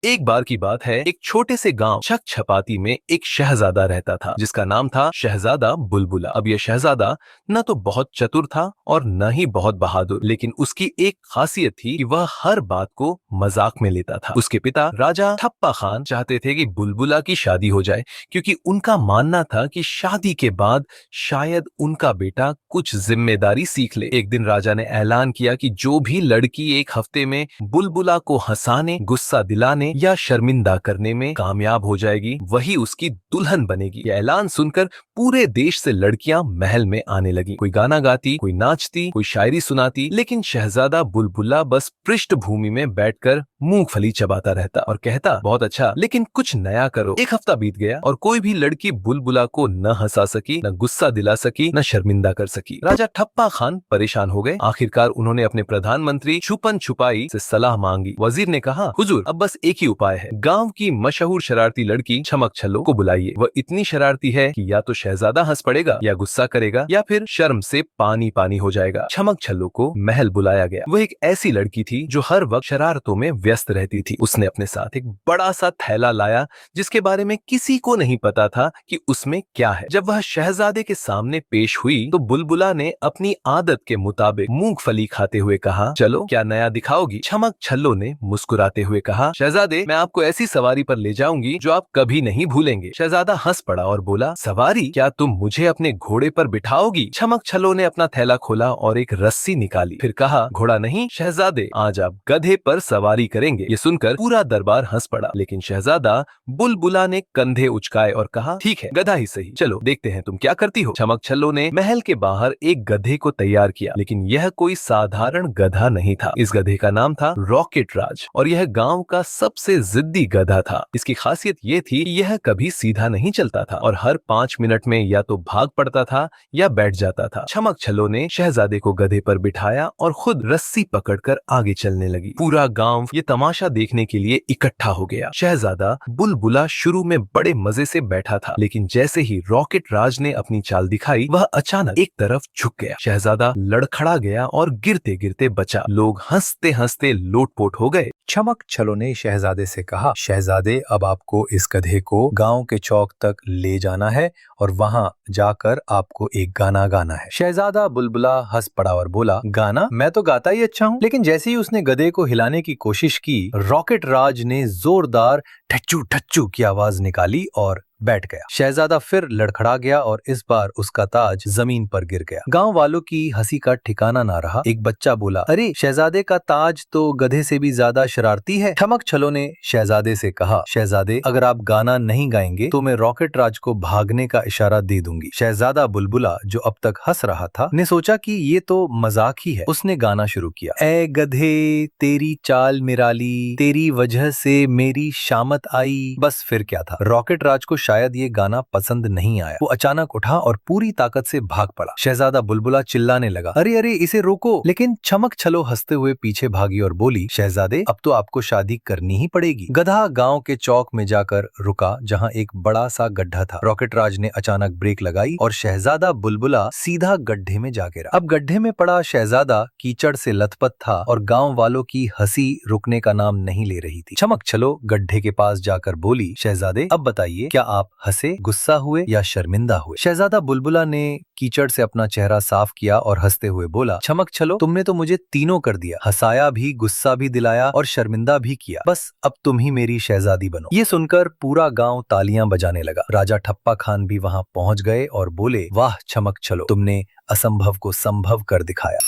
एक बार की बात है, एक छोटे से गांव छक छपाती में एक शहजादा रहता था जिसका नाम था शहजादा बुलबुला। अब यह शहजादा न तो बहुत चतुर था और न ही बहुत बहादुर, लेकिन उसकी एक खासियत थी कि वह हर बात को मजाक में लेता था। उसके पिता राजा ठप्पा खान चाहते थे कि बुलबुला की शादी हो जाए, क्योंकि उनका मानना था कि शादी के बाद शायद उनका बेटा कुछ जिम्मेदारी सीख ले। एक दिन राजा ने ऐलान किया कि जो भी लड़की एक हफ्ते में बुलबुला को हंसाने, गुस्सा दिलाने या शर्मिंदा करने में कामयाब हो जाएगी, वही उसकी दुल्हन बनेगी। यह ऐलान सुनकर पूरे देश से लड़कियां महल में आने लगी। कोई गाना गाती, कोई नाचती, कोई शायरी सुनाती, लेकिन शहजादा बुलबुला बस पृष्ठभूमि में बैठकर मूंगफली चबाता रहता और कहता, बहुत अच्छा, लेकिन कुछ नया करो। एक हफ्ता बीत गया और कोई भी लड़की बुलबुला को न हंसा सकी, न गुस्सा दिला सकी, न शर्मिंदा कर सकी। राजा ठप्पा खान परेशान हो गए। आखिरकार उन्होंने अपने प्रधानमंत्री छुपन छुपाई से सलाह मांगी। वजीर ने कहा, हुजूर, अब बस एक ही उपाय है। गांव की मशहूर शरारती लड़की छमक छल्लो को बुलाइए। वह इतनी शरारती है कि या तो शहजादा हंस पड़ेगा, या गुस्सा करेगा, या फिर शर्म से पानी पानी हो जाएगा। छमक छल्लो को महल बुलाया गया। वह एक ऐसी लड़की थी जो हर वक्त शरारतों में व्यस्त रहती थी। उसने अपने साथ एक बड़ा सा थैला लाया जिसके बारे में किसी को नहीं पता था कि उसमें क्या है। जब वह शहजादे के सामने पेश हुई तो बुलबुला ने अपनी आदत के मुताबिक मूंगफली खाते हुए कहा, चलो, क्या नया दिखाओगी? छमक छल्लो ने मुस्कुराते हुए कहा, शहजादे, मैं आपको ऐसी सवारी पर ले जाऊंगी जो आप कभी नहीं भूलेंगे। शहजादा हंस पड़ा और बोला, सवारी? क्या तुम मुझे अपने घोड़े पर बिठाओगी? छमक छल्लो ने अपना थैला खोला और एक रस्सी निकाली, फिर कहा, घोड़ा नहीं शहजादे, आज आप गधे पर सवारी करेंगे। ये सुनकर पूरा दरबार हंस पड़ा, लेकिन शहजादा बुलबुला ने कंधे उचकाए और कहा, ठीक है, गधा ही सही, चलो देखते हैं तुम क्या करती हो। छमक छल्लो ने महल के बाहर एक गधे को तैयार किया, लेकिन यह कोई साधारण गधा नहीं था। इस गधे का नाम था रॉकेट राज और यह गांव का सबसे जिद्दी गधा था। इसकी खासियत ये थी कि यह कभी सीधा नहीं चलता था और हर 5 मिनट में या तो भाग पड़ता था या बैठ जाता था। छमक छल्लो ने शहजादे को गधे पर बिठाया और खुद रस्सी पकड़कर आगे चलने लगी। पूरा गांव ये तमाशा देखने के लिए इकट्ठा हो गया। शहजादा बुलबुला शुरू में बड़े मजे से बैठा था, लेकिन जैसे ही रॉकेट राज ने अपनी चाल दिखाई, वह अचानक एक तरफ झुक गया। शहजादा लड़खड़ा गया और गिरते गिरते बचा। लोग हंसते हंसते लोटपोट हो गए। छमक छल्लो ने शहजादे से कहा, शहजादे, अब आपको इस गधे को गांव के चौक तक ले जाना है और वहां जाकर आपको एक गाना गाना है। शहजादा बुलबुला हंस पड़ा और बोला, गाना? मैं तो गाता ही अच्छा हूँ। लेकिन जैसे ही उसने गधे को हिलाने की कोशिश की, रॉकेट राज ने जोरदार ठच्चू ठच्चू की आवाज निकाली और बैठ गया। शहजादा फिर लड़खड़ा गया और इस बार उसका ताज जमीन पर गिर गया। गांव वालों की हंसी का ठिकाना ना रहा। एक बच्चा बोला, अरे, शहजादे का ताज तो गधे से भी ज्यादा शरारती है। छमक छल्लो ने शहजादे से कहा, शहजादे, अगर आप गाना नहीं गाएंगे तो मैं रॉकेट राज को भागने का इशारा दे दूंगी। शहजादा बुलबुला, जो अब तक हंस रहा था, ने सोचा कि ये तो मजाक ही है। उसने गाना शुरू किया, ए गधे, तेरी चाल निराली, तेरी वजह से मेरी शामत आई। बस फिर क्या था, रॉकेट राज को शायद ये गाना पसंद नहीं आया। वो अचानक उठा और पूरी ताकत से भाग पड़ा। शहजादा बुलबुला चिल्लाने लगा, अरे अरे, इसे रोको। लेकिन छमक छल्लो हंसते हुए पीछे भागी और बोली, शहजादे, अब तो आपको शादी करनी ही पड़ेगी। गधा गांव के चौक में जाकर रुका जहां एक बड़ा सा गड्ढा था। रॉकेट राज ने अचानक ब्रेक लगाई और शहजादा बुलबुला सीधा गड्ढे में जा गिरा। अब गड्ढे में पड़ा शहजादा कीचड़ से लथपथ था और गांव वालों की हंसी रुकने का नाम नहीं ले रही थी। छमक छल्लो गड्ढे के पास जाकर बोली, शहजादे, अब बताइए, क्या आप हंसे, गुस्सा हुए या शर्मिंदा हुए? शहजादा बुलबुला ने कीचड़ से अपना चेहरा साफ किया और हंसते हुए बोला, छमक छल्लो, तुमने तो मुझे तीनों कर दिया, हंसाया भी, गुस्सा भी दिलाया और शर्मिंदा भी किया। बस अब तुम ही मेरी शहजादी बनो। ये सुनकर पूरा गांव तालियां बजाने लगा। राजा ठप्पा खान भी वहां पहुंच गए और बोले, वाह छमक छल्लो, तुमने असंभव को संभव कर दिखाया।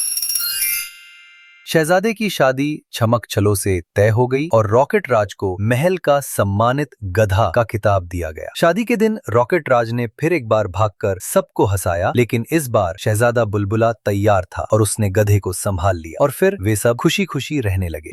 शहजादे की शादी छमक छल्लो से तय हो गई और रॉकेट राज को महल का सम्मानित गधा का खिताब दिया गया। शादी के दिन रॉकेट राज ने फिर एक बार भागकर सबको हंसाया, लेकिन इस बार शहजादा बुलबुला तैयार था और उसने गधे को संभाल लिया और फिर वे सब खुशी खुशी रहने लगे।